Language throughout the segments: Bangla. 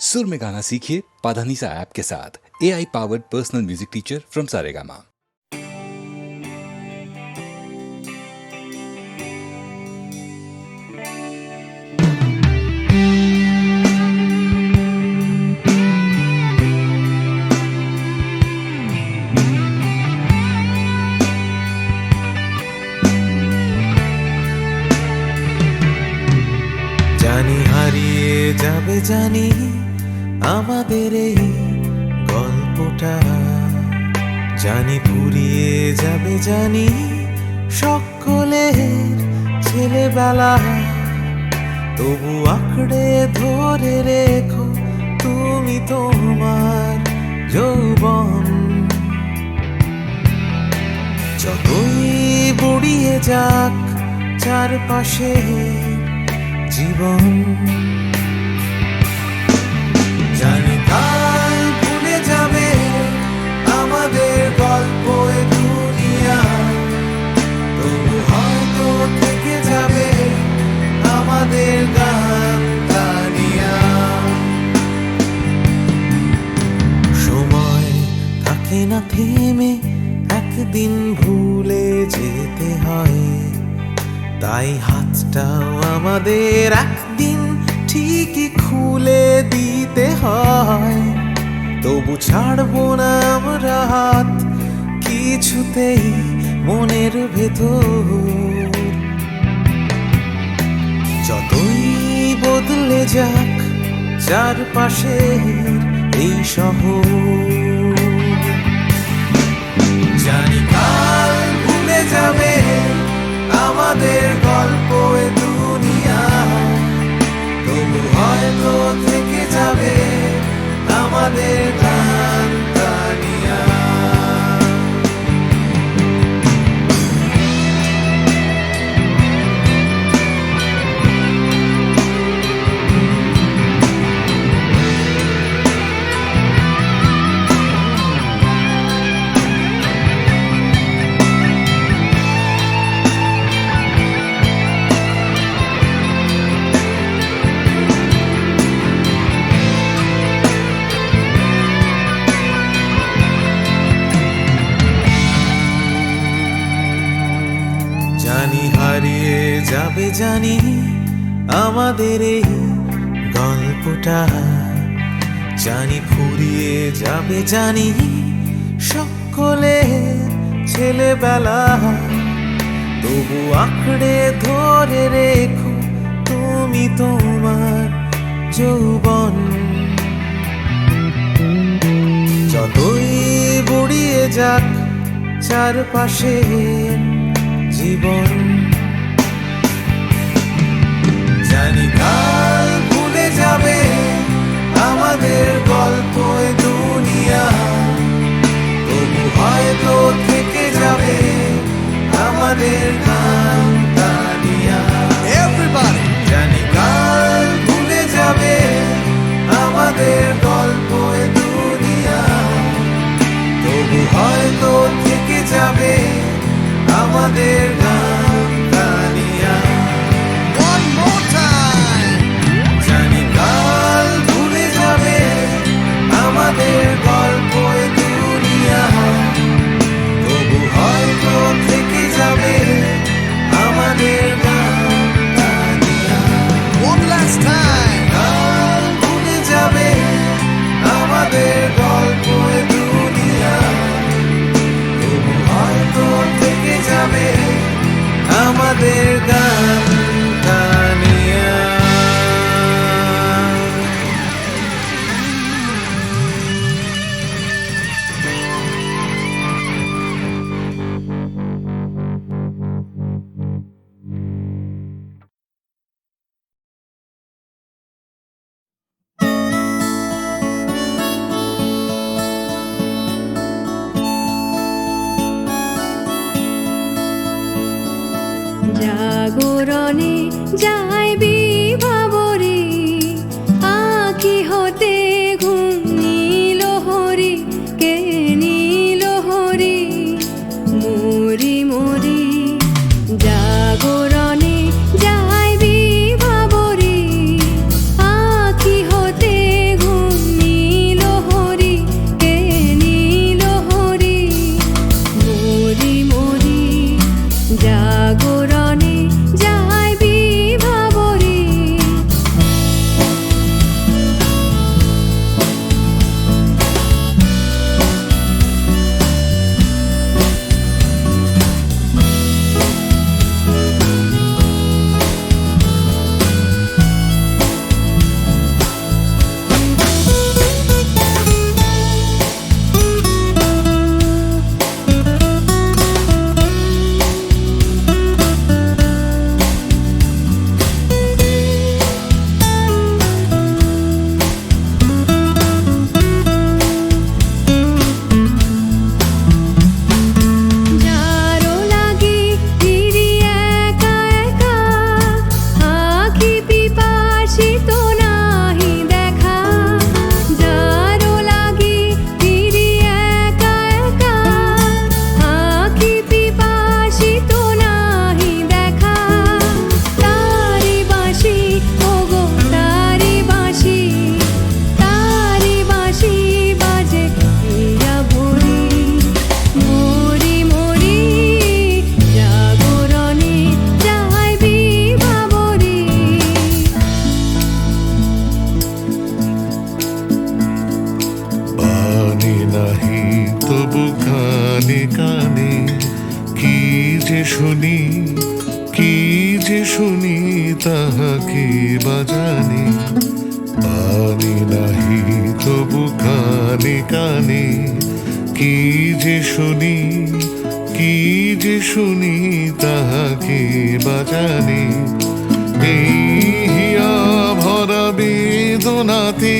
सुर में गाना सीखिए पाधानीसा ऐप के साथ। AI powered personal music teacher from Saregama. জানি হারিয়ে যাবে, জানি আমাদের এই গল্পটা, জানি ফুরিয়ে যাবে, জানি সকলের ছেলেবেলা। তবু আঁকড়ে ধরে রেখো তুমি তোমার যৌবন। যতই বুড়িয়ে যাক চারপাশে জীবন, জানি কাল ভুলে যাবে আমাদের গল্প এ দুনিয়া। তবু হয়তো থেকে যাবে আমাদের গান গানিয়া। সময় থাকে না থেমে, একদিন ভুলে যেতে হয়। তাই হাতটাও আমাদের একদিন ঠিকই খুলে দিতে হয়। তবু ছাড়বো না আমরা হাত কিছুতেই মনের ভেতর। যতই বদলে যাক চারপাশের এই শহর, জানি কাল ভুলে যাবে আমাদের গল্প এ দুনিয়া। তবু হয়তো থেকে যাবে আমাদের গান গানিয়া। জানি হারিয়ে যাবে, জানি আমাদের এই গল্পটা, জানি ফুরিয়ে যাবে, জানি সকলের ছেলেবেলা। তবু আঁকড়ে ধরে রেখো তুমি তোমার যৌবন। যতই বুড়িয়ে যাক চারপাশে জীবন, জানি কাল ভুলে যাবে আমাদের গল্প এ দুনিয়া। তবু হয়তো থেকে যাবে আমাদের গান গানিয়া। Everybody! জানি কাল ভুলে যাবে আমাদের গল্প এ দুনিয়া। তবু হয়তো থেকে যাবে আমাদের গান গানিয়া। One more time! জানি কাল ভুলে যাবে আমাদের গল্প এ দুনিয়া। তবু হয়তো থেকে যাবে আমাদের গান গানিয়া। One last time! কাল ভুলে যাবে আমাদের গল্প এ দুনিয়া। তবু হয়তো থেকে যাবে আমাদের গান গানিয়া। জাগরণে যায় বিভাবরে, আঁখি হতে ঘুম নীল হরি, কে নীল হরি মরি মরি। জাগরণে যায় বিভাবরে, আঁখি হতে ঘুম কানে কানে কি যে শুনি, কি যে শুনি তাহাকে বাজানে। পানি নাহি তবু কানে কানে কি যে শুনি, কি যে শুনি তাহাকে বাজানে। এই হিয়া ভরা বেদনাতে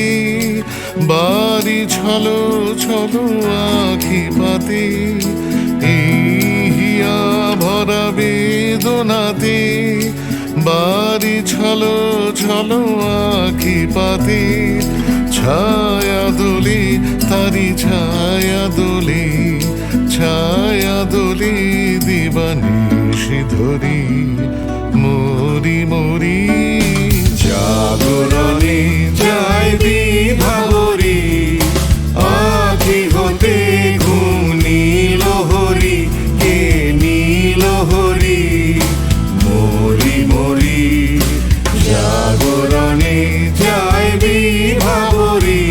বাড়ি ছলো ছলো আখি পাতে। এই হিয়া ভরা বেদনাতে বাড়ি ছলো ছলো আখি পাতে। ছায়া দোলে তারি ছায়া দোলে, ছায়া দোলে দিবানিশি ধরি মরি মরি। জাগরণে যায় বিভাবরী, আখি হতে ঘুম নীল হরি, কে নীল হরি মরি মরি। জাগরণে যায় বিভাবরী,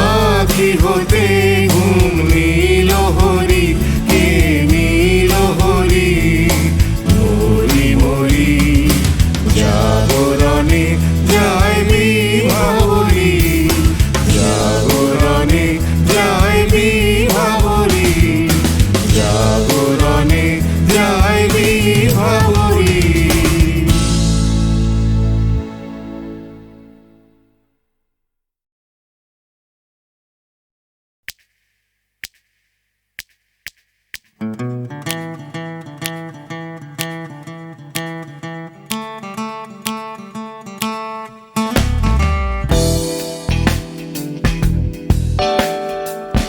আখি হতে ঘুম নীল হরি, কে নীল হরি মরি মরি। জাগরণে যায় বিভাবরী, জাগরণে যায় বিভাবরী, জাগরণে যায় বিভাবরী।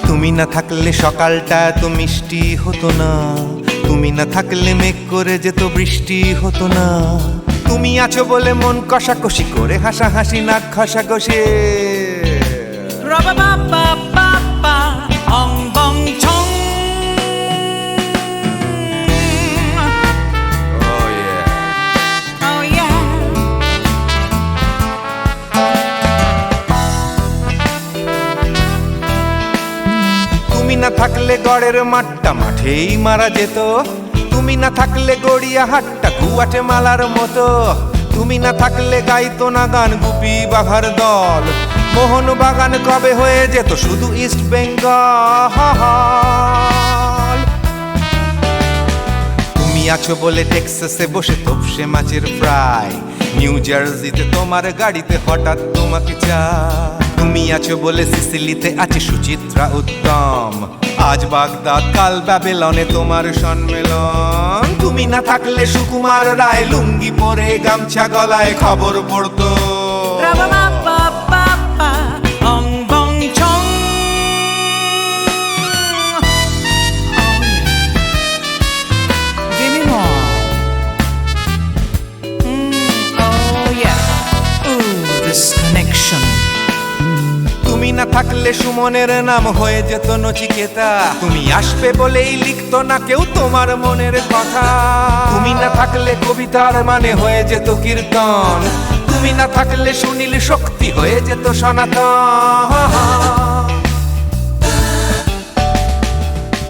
তুমি না থাকলে সকালটা এত মিষ্টি হতো না, তুমি না থাকলে মেঘ করে যেত বৃষ্টি হতো না। তুমি আছো বলে মন কষাকষি করে হাসাহাসি নাক ঘষাঘষি। তুমি না থাকলে গড়ের মাঠটা মাঠেই মারা যেত, তুমি না থাকলে গড়িয়া হাটটা গুয়াটে মালার মতো। তুমি না থাকলে গাইতো না গান গুপি বাঘার দল, মোহন বাগান কবে হয়ে যেত শুধু ইস্ট বেঙ্গল। তুমি আছো বলে টেক্সাসে বসে তপসে মাছের ফ্রাই, নিউ জার্সিতে তোমার গাড়িতে হঠাৎ তোমাকে চাই। তুমি আছো বলে সিসিলিতে আছে সুচিত্রা উত্তম, আজ বাগদাদ কাল ব্যাবিলনে তোমার সম্মেলন। তুমি না থাকলে সুকুমার রায় লুঙ্গি পরে গামছা গলায় খবর পড়তো। তুমি না থাকলে সুমনের নাম হয়ে যেত নচিকেতা, তুমি আসবে বলেই লিখতো না কেউ তোমার মনের কথা। তুমি না থাকলে কবিতার মানে হয়ে যেত কীর্তন, তুমি না থাকলে সুনীল শক্তি হয়ে যেত সনাতন।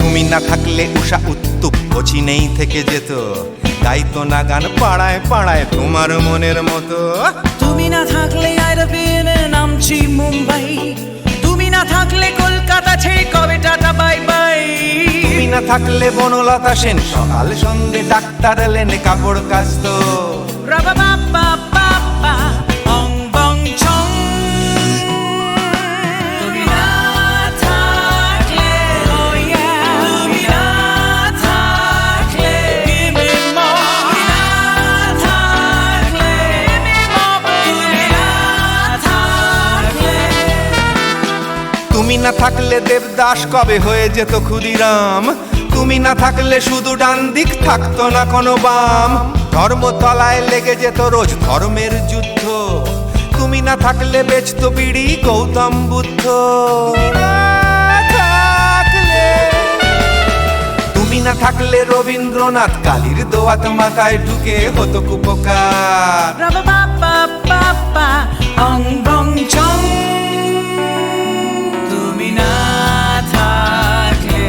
তুমি না থাকলে উষা উত্তুপ কোচিনেই থেকে যেত, গাইতো না গান পাড়ায় পাড়ায় তোমার মনের মতো। তুমি না থাকলে আইরবিনে নামছি মুম্বাই, তুমি না থাকলে কলকাতা ছেড়ে কবে টাটা বাই বাই। তুমি না থাকলে বনলতা সেন সকাল সন্ধে ডাক্তার লেনে কাপড় কাচতো। অং বং ছং। তুমি না থাকলে, oh yeah, তুমি না থাকলে, give me more. তুমি না থাকলে, give me more. তুমি না থাকলে। তুমি না থাকলে দেবদাস কবে হয়ে যেত ক্ষুদিরাম, তুমি না থাকলে শুধু ডান দিক থাকতো না কোনো বাম। ধর্মতলায় লেগে যেত রোজ ধর্মের যুদ্ধ, তুমি না থাকলে বেচতো বিড়ি গৌতম বুদ্ধ। তুমি না থাকলে রবীন্দ্রনাথ কালীর দোয়াত মাথায় ঢুকে হতো কুপকার। অং বং ছং। তুমি না থাকলে,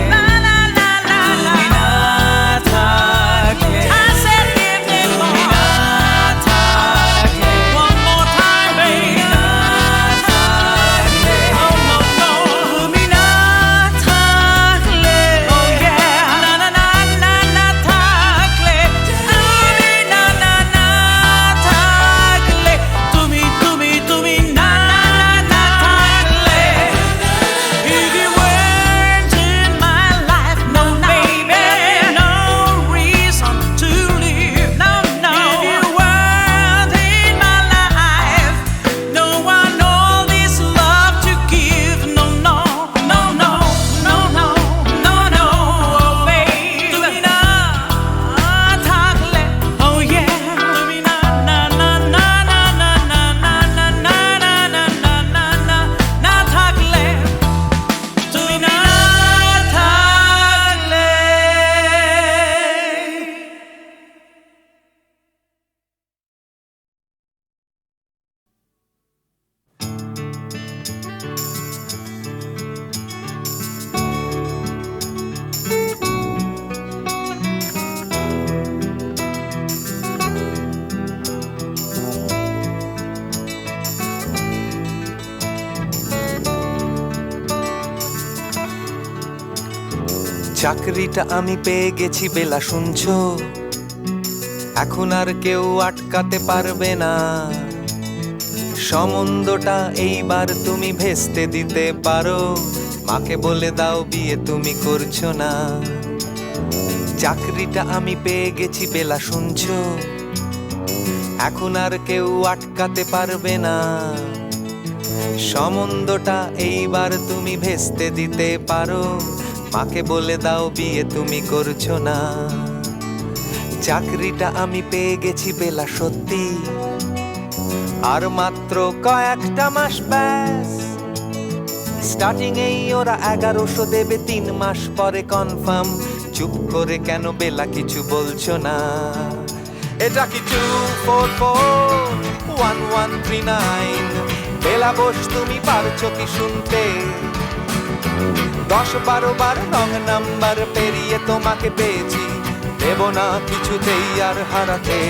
চাকরিটা আমি পেয়ে গেছি বেলা, শুনছো? এখন আর কেউ আটকাতে পারবে না। সম্বন্ধটা এইবার তুমি ভেস্তে দিতে পারো, মাকে বলে দাও বিয়ে তুমি করছো না। চাকরিটা আমি পেয়ে গেছি বেলা, শুনছো? এখন আর কেউ আটকাতে পারবে না। সম্বন্ধটা এইবার তুমি ভেস্তে দিতে পারো, মাকে বলে দাও বিয়ে তুমি করছো না। চাকরিটা আমি পেয়ে গেছি বেলা, সত্যি আর মাত্র কয়েকটা মাস ব্যাস। স্টার্টিং এই ওরা 1100 দেবে, 3 মাস পরে কনফার্ম। চুপ করে কেন বেলা কিছু বলছো না? এটা কি 2441139? বেলা বোস তুমি পারছো কি শুনতে? 10-12 বার রং নাম্বার পেরিয়ে তোমাকে পেয়েছি, দেব না কিছুতেই আর হারাতে।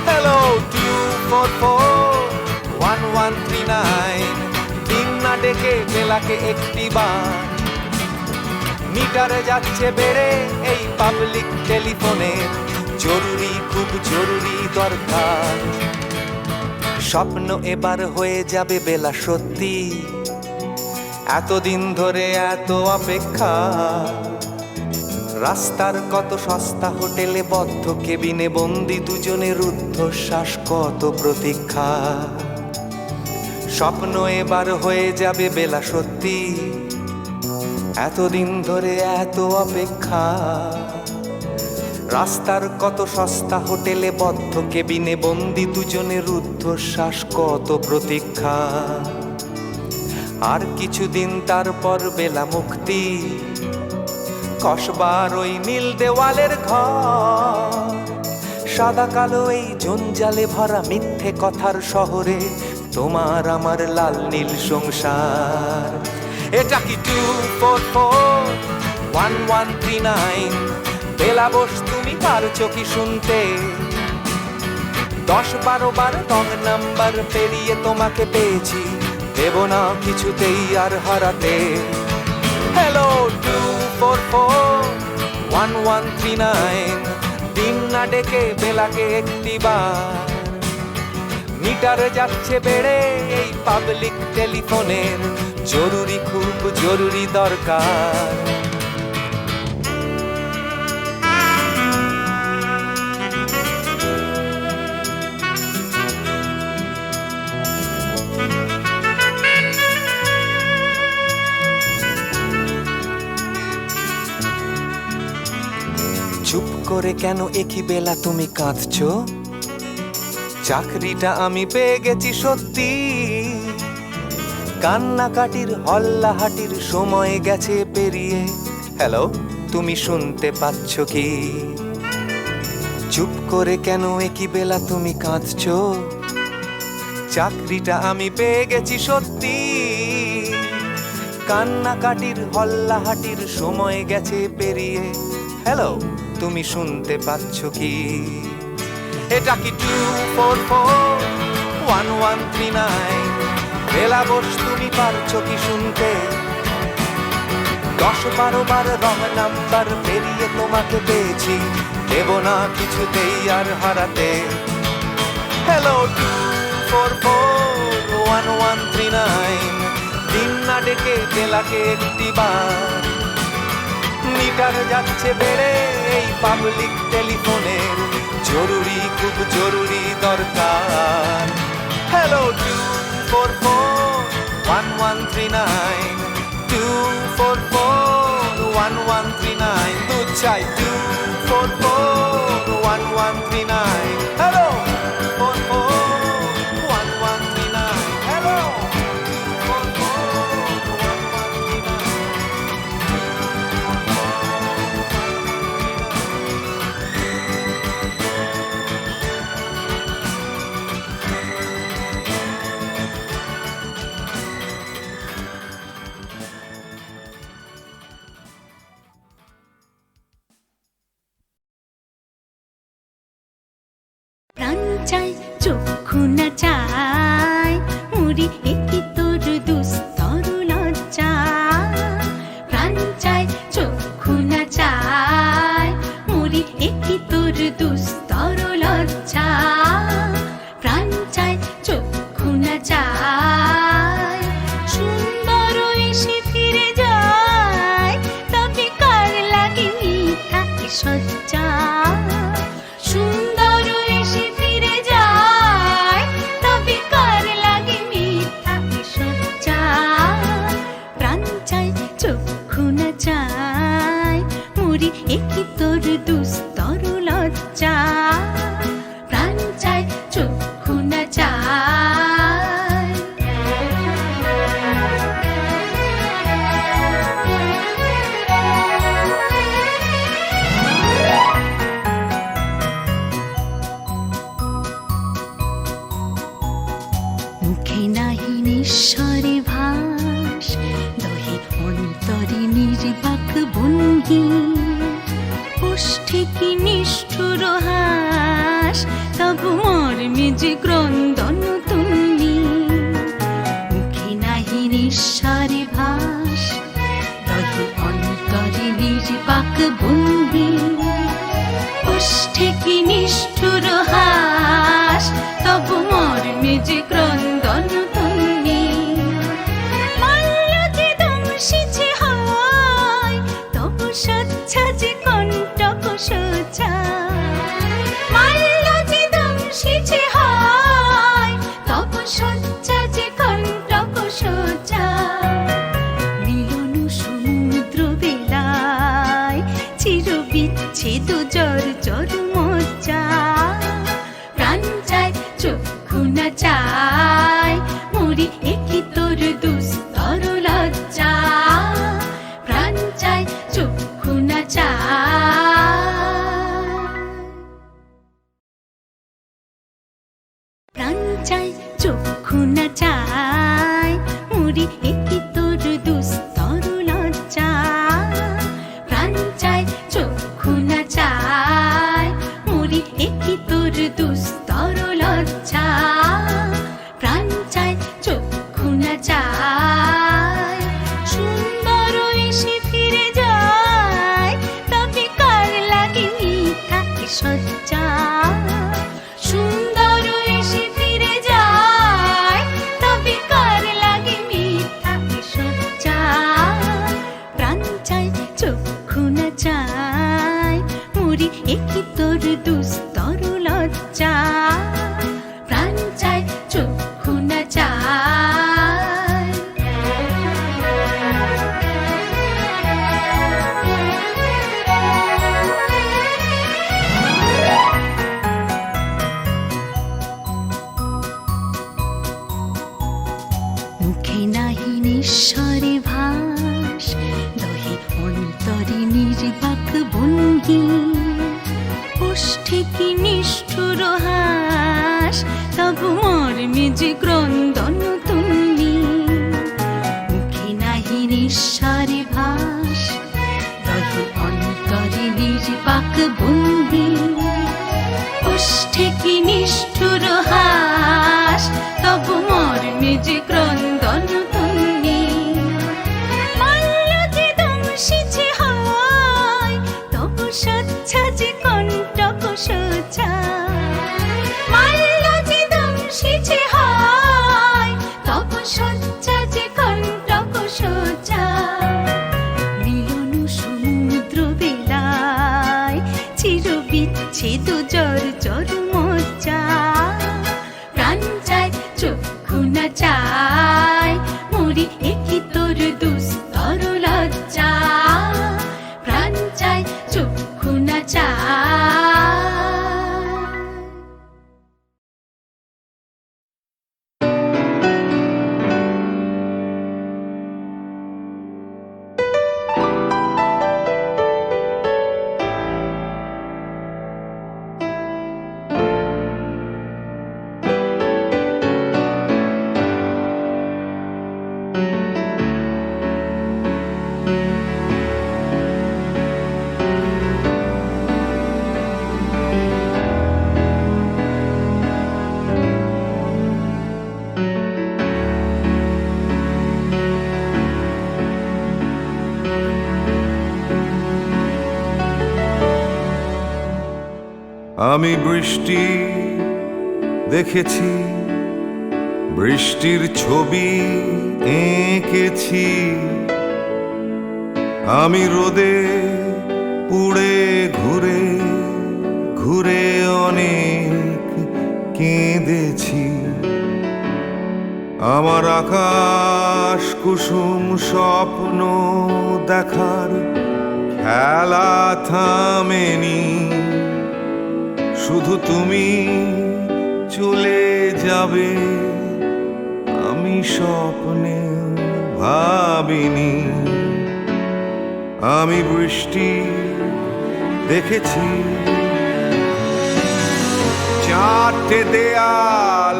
হ্যালো 2441139, দিন না ডেকে বেলাকে একটি বার। মিটারে যাচ্ছে বেড়ে এই পাবলিক টেলিফোনের, জরুরি খুব জরুরি দরকার। স্বপ্ন এবার হয়ে যাবে বেলা, সত্যি এতদিন ধরে এত অপেক্ষা। রাস্তার কত সস্তা হোটেলে বদ্ধ কেবিনে বন্দি দুজনের রুদ্ধশ্বাস, কত প্রতীক্ষা। স্বপ্ন এবার হয়ে যাবে বেলা, সত্যি এতদিন ধরে এত অপেক্ষা। রাস্তার কত সস্তা হোটেলে বদ্ধ কেবিনে বন্দি দুজনের রুদ্ধশ্বাস, কত প্রতীক্ষা। আর কিছুদিন তারপর বেলা মুক্তি, কসবার ওই নীল দেওয়ালের ঘর। সাদা কালো এই জঞ্জালে ভরা মিথ্যে কথার শহরে তোমার আমার লাল নীল সংসার। এটা কি 2441139? বেলা বোস তুমি পারছো কি শুনতে? 10-12 বার রং নাম্বার পেরিয়ে তোমাকে পেয়েছি, দেব না কিছুতেই আর হারাতে। হ্যালো 2441139, দিন না ডেকে বেলাকে একটি বার। মিটারে যাচ্ছে বেড়ে এই পাবলিক টেলিফোনের, জরুরি খুব জরুরি দরকার। চুপ করে কেন একই বেলা তুমি কাঁদছো? চাকরিটা আমি পেয়ে গেছি সত্যি, কান্নাকাটির হল্লাহাটির সময় গেছে পেরিয়ে। হ্যালো তুমি শুনতে পাচ্ছ কি? চুপ করে কেন একই বেলা তুমি কাঁদছো? চাকরিটা আমি পেয়ে গেছি সত্যি, কান্নাকাটির হল্লাহাটির সময় গেছে পেরিয়ে। হ্যালো তুমি শুনতে পাচ্ছ কি? এটা কি 2441139? বেলা বোস তুমি পারছো কি শুনতে? 10-12 বার রং নাম্বার পেরিয়ে তোমাকে পেয়েছি, দেব না কিছুতেই আর হারাতে। হ্যালো 2441139, দিন না ডেকে বেলাকে একটি বার। মিটারে যাচ্ছে বেড়ে এই পাবলিক টেলিফোনের, জরুরি খুব জরুরি দরকার। হ্যালো 2441139, 2441139, দুধ চাই 2441139। Hello 2441139, hello 2441139। প্রাণ ভঙ্গি ওষ্ঠে কি নিষ্ঠুর হাস তবু মর্মে যে ক্রন্দন তুমি মুখে নাহি নিঃসারে ভাস তবে অন্তরে নির্বাক ভঙ্গি ওষ্ঠে কি নিষ্ঠুর হাস তবু মর্মে যে ক্রন্দন তুমি মাল্য যে দংশিছে হয় তবু সচ্ছা যে কণ্টক সোচা মাল্য যে দংশিছে হয় তবু সচ্ছা যে কণ্টক সোচা মিলন সমুদ্র বেলায় চির বিচ্ছেদ জর জর মজ্জা প্রাণ চায় চক্ষু না চায় মরি একই তোর দুস্তর লজ্জা প্রাণ চায় চক্ষু না চায় প্রাণ চায় চক্ষু না চায় মরি একই তোর দুস্তর লজ্জা প্রাণ চায় চক্ষু না চায় মরি একই তোর দুস্তর লজ্জা প্রাণ চায় চক্ষু না চায় সুন্দর এসে ফিরে যায় তবে কার লাগে মিথ্যা সজ্জা সুন্দর এসে ফিরে যায় তবে কার লাগে মিথ্যা সজ্জা প্রাণ চায় চক্ষু না চায় মরি একই তোর দুস্তর লজ্জা প্রাণ চায় চক্ষু না চায় মুখে নাহি নিঃস্বরে ভাস দহে অন্তরে নির্বাক ভঙ্গি ওষ্ঠে কি নিষ্ঠুর হাস তবু মর্মে যে ক্রন্দন তুমি মুখে নাহি নিঃস্বরে ভাস দহে অন্তরে নির্বাক ভঙ্গি ওষ্ঠে কি নিষ্ঠুর হাস তবু মর্মে যে ক্রন্দন তুমি মাল্য যে দংশিছে হয় তবু সচ্ছা যে কণ্টক সোচা মাল্য যে দংশিছে হয় তবু সচ্ছা যে কণ্টক সোচা মিলন সমুদ্র বেলায় চির বিচ্ছেদ জর জর মজ্জা প্রাণ চায় চক্ষু না চায় মরি একই তোর দুস্তর লজ্জা প্রাণ চায় চক্ষু না চায় আমি বৃষ্টি দেখেছি, বৃষ্টির ছবি এঁকেছি। আমি রোদে পুড়ে ঘুরে ঘুরে অনেক কেঁদেছি। আমার আকাশ কুসুম স্বপ্ন দেখার খেলা থামেনি। শুধু তুমি চলে যাবে আমি স্বপ্নে ভাবিনি। আমি বৃষ্টি দেখেছি, চারটে দেয়াল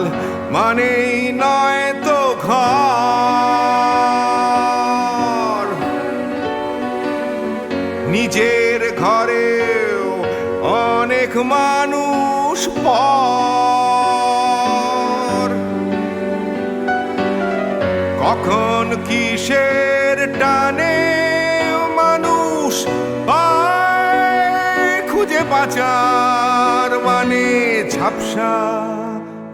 মানেই নয় তো ঘর। নিজের ঘরেও অনেক মানুষ পর। কখন কিসের টানে মানুষ পায় খুঁজে বাঁচার মানে ঝাপসা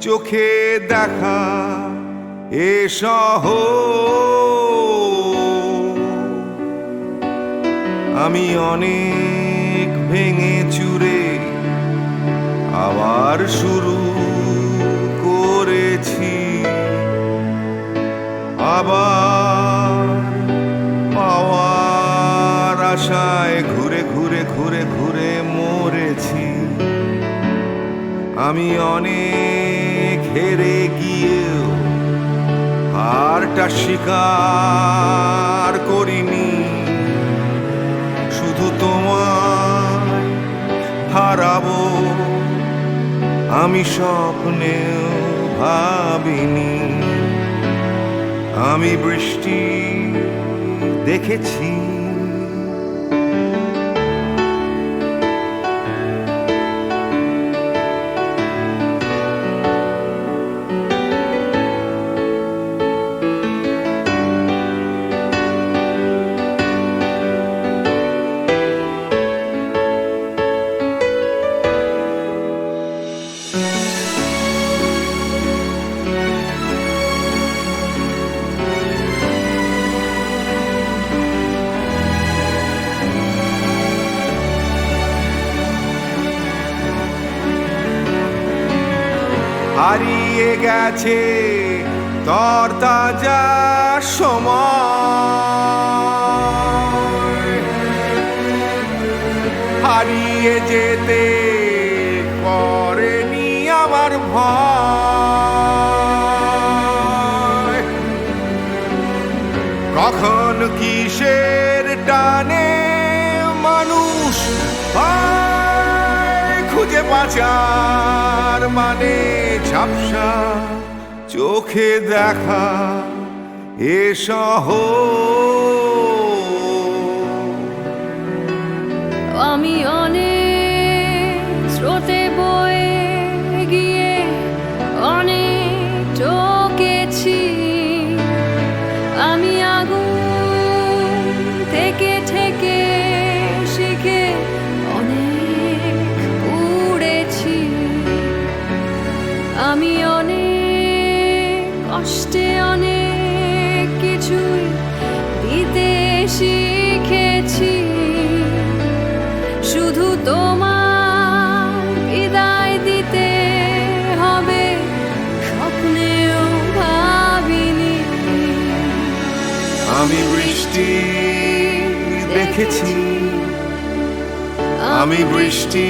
চোখে দেখা এ শহর। আমি অনেক ভেঙে চুরে আবার শুরু করেছি, আবার পাওয়ার আশায় ঘুরে ঘুরে ঘুরে ঘুরে মরেছি। আমি অনেক হেরে গিয়েও হারটা স্বীকার করিনি, শুধু তোমায় হারাবো আমি স্বপ্নেও ভাবিনি। আমি বৃষ্টি দেখেছি, হারিয়ে গেছে তরতাজা সময়, হারিয়ে যেতে করেনি আমার ভয়। কখন কিসের টানে মানুষ পায় খুঁজে বাঁচার মানে ঝাপসা চোখে দেখা এ শহর। আমি অনেক স্রোতে বয়ে গিয়ে অনেক ঠকেছি, আমি আগুন থেকে থেকে শিখে অনেক পুড়েছি। আমি অনেক কষ্টে অনেক কিছুই দিতে শিখেছি, শুধু তোমার বিদায় দিতে হবে স্বপ্নেও ভাবিনি। আমি বৃষ্টি দেখেছি, আমি বৃষ্টি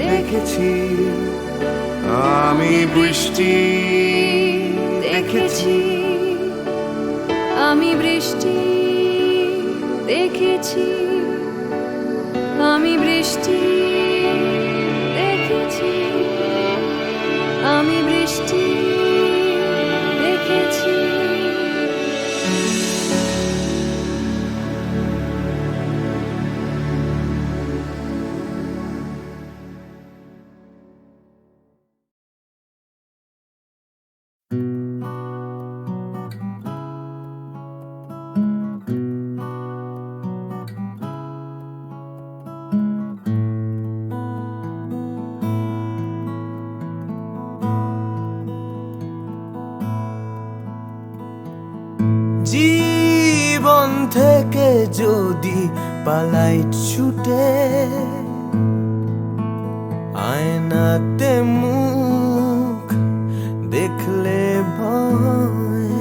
দেখেছি, আমি বৃষ্টি দেখেছি, আমি বৃষ্টি দেখেছি, আমি বৃষ্টি দেখেছি, আমি বৃষ্টি দেখেছি। জীবন থেকে যদি পালাই ছুটে, আয়নাতে মুখ দেখলে ভয়,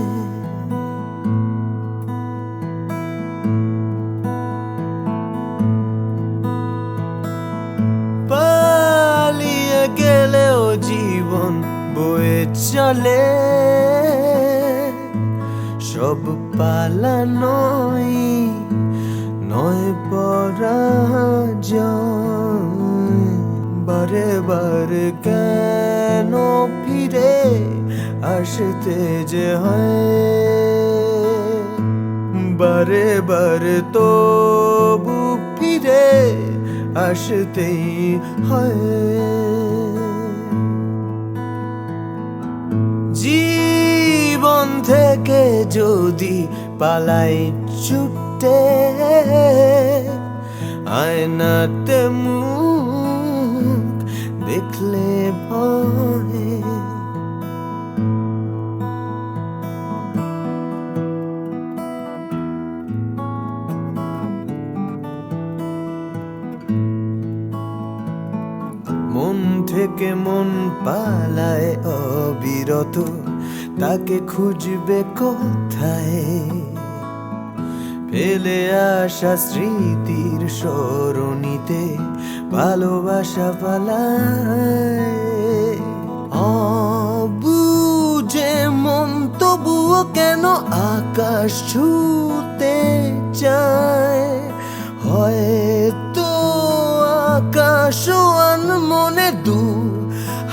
পালিয়ে গেলেও জীবন বয়ে চলে, সব পালানোই নয় পরাজয়। বারে বারে কেন ফিরে আসতে যে হয়, বারে বারে তবু আসতেই হয়। জীবন থেকে যদি পালাই ছুটে, আয়নাতে মুখ দেখলে ভয়। মন থেকে মন পালায় অবিরত, তাকে খুঁজবে কোথায়? ফেলে আসা স্মৃতির সরণিতে ভালোবাসা পালায়। অবুঝে মন তবুও কেন আকাশ ছুতে চায়? হয়তো আকাশ মনে দু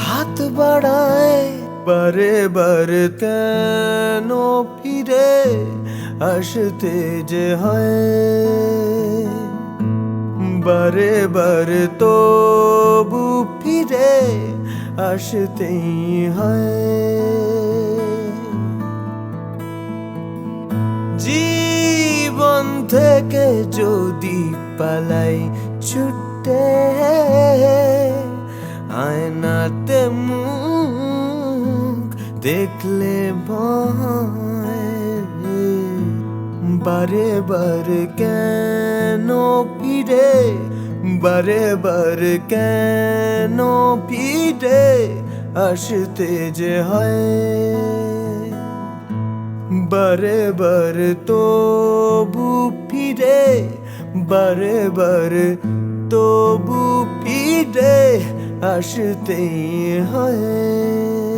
হাত বাড়ায়। বারে বারে কেন ফিরে আসতে যে হয়? বারে বারে তবু ফিরে আসতেই হয়। জীবন থেকে যদি পালাই ছুটে, আয়নাতে মুখ দেখলে ভয়। বারে বারে কেন ফিরে, বারে বারে কেন ফিরে আসতে যে হয়? বারে বারে তবু ফিরে, বারে বারে তবু ফিরে আসতেই হয়।